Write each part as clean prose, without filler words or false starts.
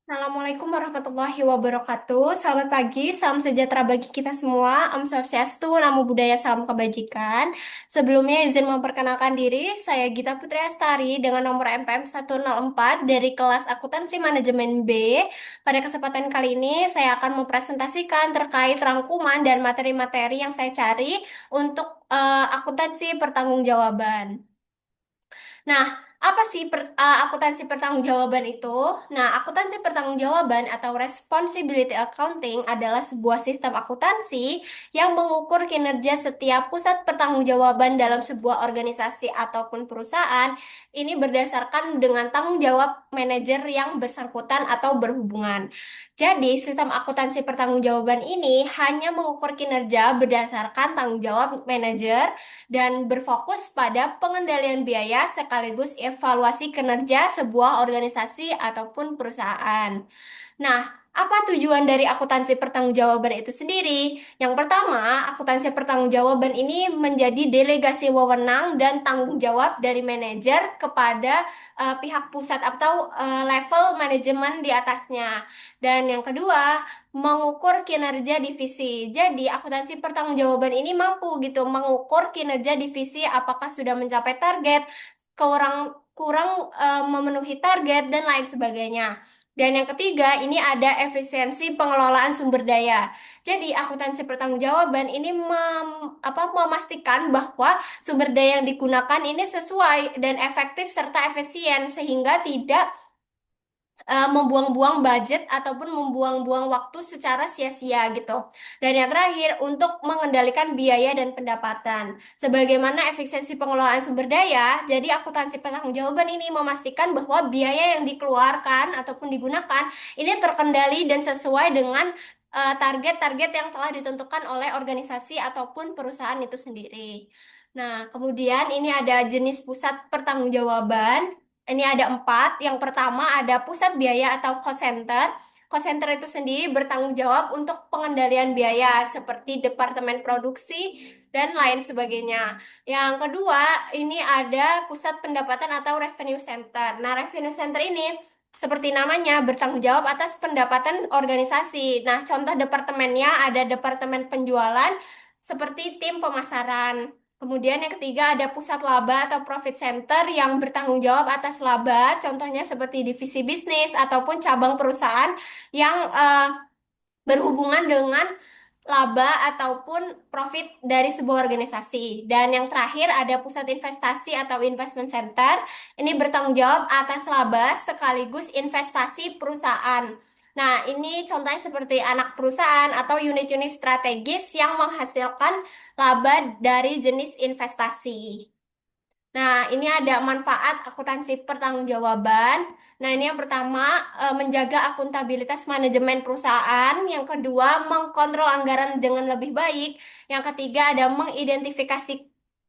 Assalamualaikum warahmatullahi wabarakatuh. Selamat pagi, salam sejahtera bagi kita semua. Om Swastiastu, Namo Buddhaya, salam kebajikan. Sebelumnya izin memperkenalkan diri, saya Gita Putri Astari dengan nomor MPM 104 dari kelas Akuntansi Manajemen B. Pada kesempatan kali ini, saya akan mempresentasikan terkait rangkuman dan materi-materi yang saya cari untuk akuntansi pertanggungjawaban. Nah, apa sih akuntansi pertanggungjawaban itu? Nah, akuntansi pertanggungjawaban atau responsibility accounting adalah sebuah sistem akuntansi yang mengukur kinerja setiap pusat pertanggungjawaban dalam sebuah organisasi ataupun perusahaan. Ini berdasarkan dengan tanggung jawab manajer yang bersangkutan atau berhubungan. Jadi, sistem akuntansi pertanggungjawaban ini hanya mengukur kinerja berdasarkan tanggung jawab manajer dan berfokus pada pengendalian biaya sekaligus evaluasi kinerja sebuah organisasi ataupun perusahaan. Nah, apa tujuan dari akuntansi pertanggungjawaban itu sendiri? Yang pertama, akuntansi pertanggungjawaban ini menjadi delegasi wewenang dan tanggung jawab dari manajer kepada pihak pusat atau level manajemen di atasnya. Dan yang kedua, mengukur kinerja divisi. Jadi, akuntansi pertanggungjawaban ini mampu gitu mengukur kinerja divisi apakah sudah mencapai target, kurang kurang memenuhi target dan lain sebagainya. Dan yang ketiga, ini ada efisiensi pengelolaan sumber daya. Jadi, akuntansi pertanggungjawaban ini memastikan bahwa sumber daya yang digunakan ini sesuai dan efektif serta efisien sehingga tidak membuang-buang budget ataupun membuang-buang waktu secara sia-sia gitu. Dan yang terakhir, untuk mengendalikan biaya dan pendapatan. Sebagaimana efisiensi pengelolaan sumber daya, jadi akuntansi pertanggungjawaban ini memastikan bahwa biaya yang dikeluarkan ataupun digunakan ini terkendali dan sesuai dengan target-target yang telah ditentukan oleh organisasi ataupun perusahaan itu sendiri. Nah, kemudian ini ada jenis pusat pertanggungjawaban. Ini ada empat. Yang pertama ada pusat biaya atau cost center. Cost center itu sendiri bertanggung jawab untuk pengendalian biaya seperti departemen produksi dan lain sebagainya. Yang kedua, ini ada pusat pendapatan atau revenue center. Nah, revenue center ini seperti namanya bertanggung jawab atas pendapatan organisasi. Nah, contoh departemennya ada departemen penjualan seperti tim pemasaran. Kemudian yang ketiga ada pusat laba atau profit center yang bertanggung jawab atas laba, contohnya seperti divisi bisnis ataupun cabang perusahaan yang berhubungan dengan laba ataupun profit dari sebuah organisasi. Dan yang terakhir ada pusat investasi atau investment center. Ini bertanggung jawab atas laba sekaligus investasi perusahaan. Nah, ini contohnya seperti anak perusahaan atau unit-unit strategis yang menghasilkan laba dari jenis investasi. Nah, ini ada manfaat akuntansi pertanggungjawaban. Nah, ini yang pertama, menjaga akuntabilitas manajemen perusahaan. Yang kedua, mengkontrol anggaran dengan lebih baik. Yang ketiga, ada mengidentifikasi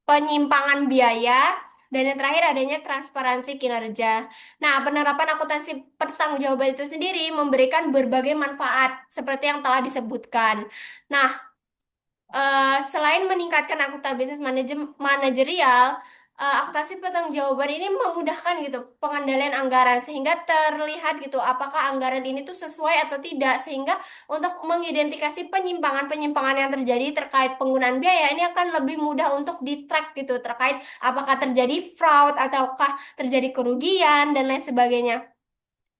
penyimpangan biaya. Dan yang terakhir, adanya transparansi kinerja. Nah, penerapan akuntansi pertanggungjawaban itu sendiri memberikan berbagai manfaat, seperti yang telah disebutkan. Nah, selain meningkatkan akuntabilitas manajerial, akuntansi pertanggungjawaban ini memudahkan gitu pengendalian anggaran sehingga terlihat gitu apakah anggaran ini tuh sesuai atau tidak sehingga untuk mengidentifikasi penyimpangan-penyimpangan yang terjadi terkait penggunaan biaya ini akan lebih mudah untuk di-track gitu terkait apakah terjadi fraud ataukah terjadi kerugian dan lain sebagainya.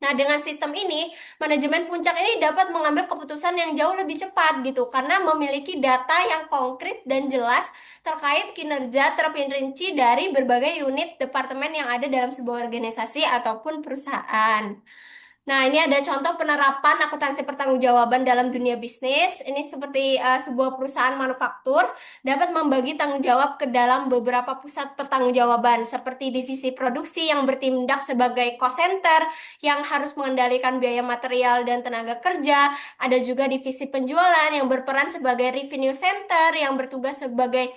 Nah, dengan sistem ini, manajemen puncak ini dapat mengambil keputusan yang jauh lebih cepat gitu, karena memiliki data yang konkret dan jelas terkait kinerja terperinci dari berbagai unit departemen yang ada dalam sebuah organisasi ataupun perusahaan. Nah, ini ada contoh penerapan akuntansi pertanggungjawaban dalam dunia bisnis. Ini seperti sebuah perusahaan manufaktur dapat membagi tanggung jawab ke dalam beberapa pusat pertanggungjawaban, seperti divisi produksi yang bertindak sebagai cost center yang harus mengendalikan biaya material dan tenaga kerja. Ada juga divisi penjualan yang berperan sebagai revenue center yang bertugas sebagai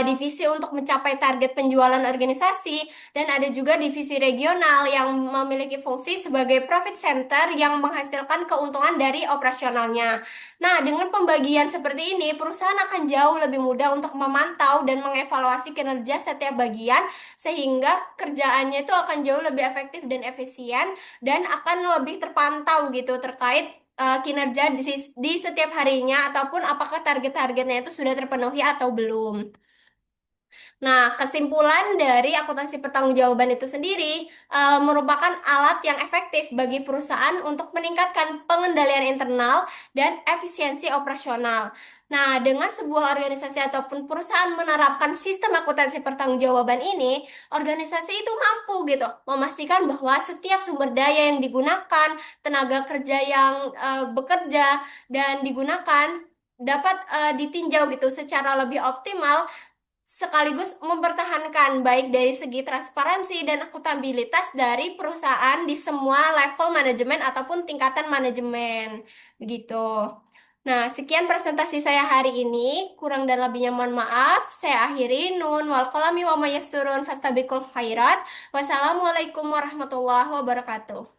divisi untuk mencapai target penjualan organisasi, dan ada juga divisi regional yang memiliki fungsi sebagai profit center yang menghasilkan keuntungan dari operasionalnya. Nah, dengan pembagian seperti ini, perusahaan akan jauh lebih mudah untuk memantau dan mengevaluasi kinerja setiap bagian, sehingga kerjaannya itu akan jauh lebih efektif dan efisien, dan akan lebih terpantau gitu terkait kinerja di setiap harinya, ataupun apakah target-targetnya itu sudah terpenuhi atau belum. Nah, kesimpulan dari akuntansi pertanggungjawaban itu sendiri merupakan alat yang efektif bagi perusahaan untuk meningkatkan pengendalian internal dan efisiensi operasional. Nah, dengan sebuah organisasi ataupun perusahaan menerapkan sistem akuntansi pertanggungjawaban ini, organisasi itu mampu gitu memastikan bahwa setiap sumber daya yang digunakan, tenaga kerja yang bekerja dan digunakan dapat ditinjau gitu secara lebih optimal, sekaligus mempertahankan baik dari segi transparansi dan akuntabilitas dari perusahaan di semua level manajemen ataupun tingkatan manajemen. Begitu. Nah, sekian presentasi saya hari ini. Kurang dan lebihnya mohon maaf. Saya akhiri. Nun wal qalami wa mayasturun fastabikul khairat. Wassalamualaikum warahmatullahi wabarakatuh.